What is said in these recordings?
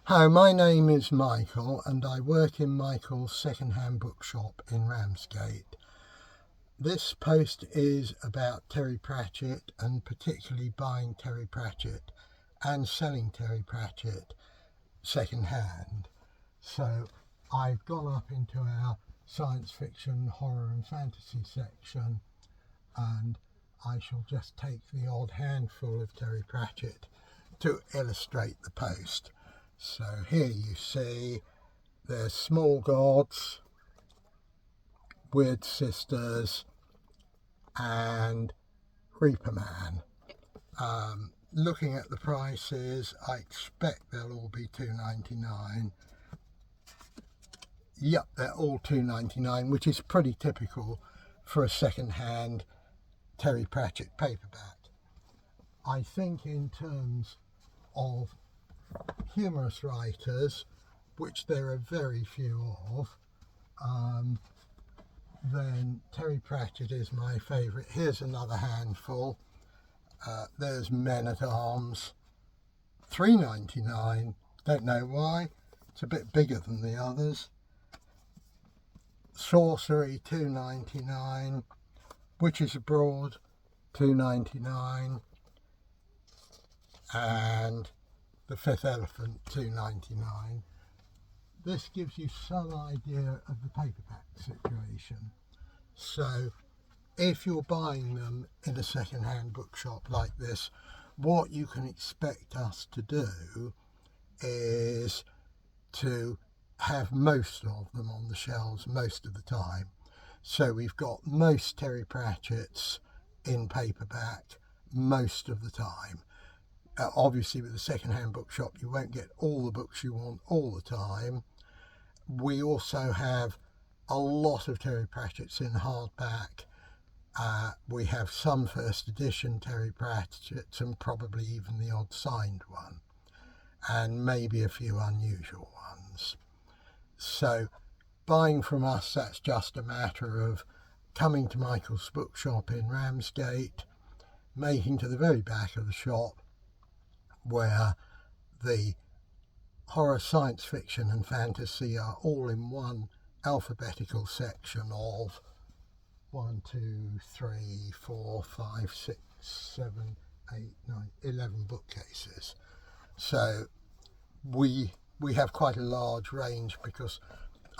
Hi, my name is Michael and I work in Michael's second-hand bookshop in Ramsgate. This post is about Terry Pratchett and particularly buying Terry Pratchett and selling Terry Pratchett second-hand. So I've gone up into our science fiction, horror and fantasy section and I shall just take the odd handful of Terry Pratchett to illustrate the post. So here you see there's Small Gods, Weird Sisters and Reaper Man. Looking at the prices, I expect they'll all be $2.99. Yep, they're all $2.99, which is pretty typical for a second-hand Terry Pratchett paperback. I think in terms of humorous writers, which there are very few of, then Terry Pratchett is my favourite. Here's another handful. There's Men at Arms, $3.99. Don't know why. It's a bit bigger than the others. Sorcery, $2.99. Witches Abroad, $2.99. And The Fifth Elephant, $2.99. This gives you some idea of the paperback situation. So if you're buying them in a second-hand bookshop like this, what you can expect us to do is to have most of them on the shelves most of the time. So we've got most Terry Pratchett's in paperback most of the time. Obviously with a second-hand bookshop you won't get all the books you want all the time. We also have a lot of Terry Pratchett's in hardback. We have some first edition Terry Pratchett's and probably even the odd signed one, and maybe a few unusual ones. So buying from us, that's just a matter of coming to Michael's bookshop in Ramsgate, making to the very back of the shop where the horror, science fiction and fantasy are all in one alphabetical section of 1, 2, 3, 4, 5, 6, 7, 8, 9, 11 bookcases. So we have quite a large range because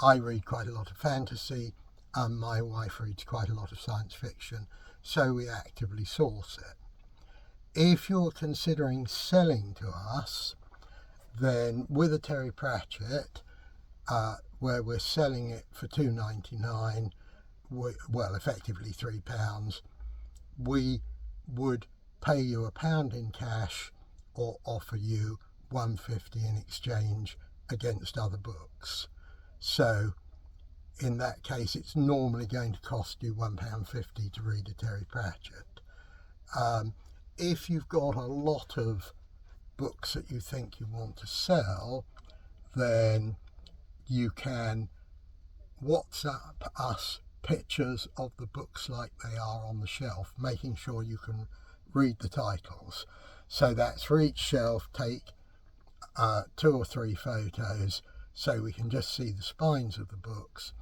I read quite a lot of fantasy and my wife reads quite a lot of science fiction, so we actively source it. If you're considering selling to us, then with a Terry Pratchett, where we're selling it for $2.99, well, effectively £3, we would pay you £1 in cash or offer you $1.50 in exchange against other books. So in that case, it's normally going to cost you £1.50 to read a Terry Pratchett. If you've got a lot of books that you think you want to sell, then you can WhatsApp us pictures of the books like they are on the shelf, making sure you can read the titles. So that's for each shelf, take 2 or 3 photos so we can just see the spines of the books,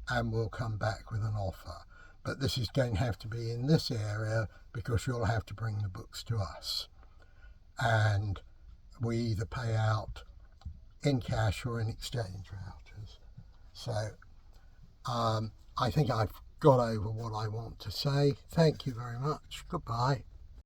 and we'll come back with an offer. But this is going to have to be in this area because you'll have to bring the books to us. And we either pay out in cash or in exchange vouchers. So I think I've got over what I want to say. Thank you very much. Goodbye.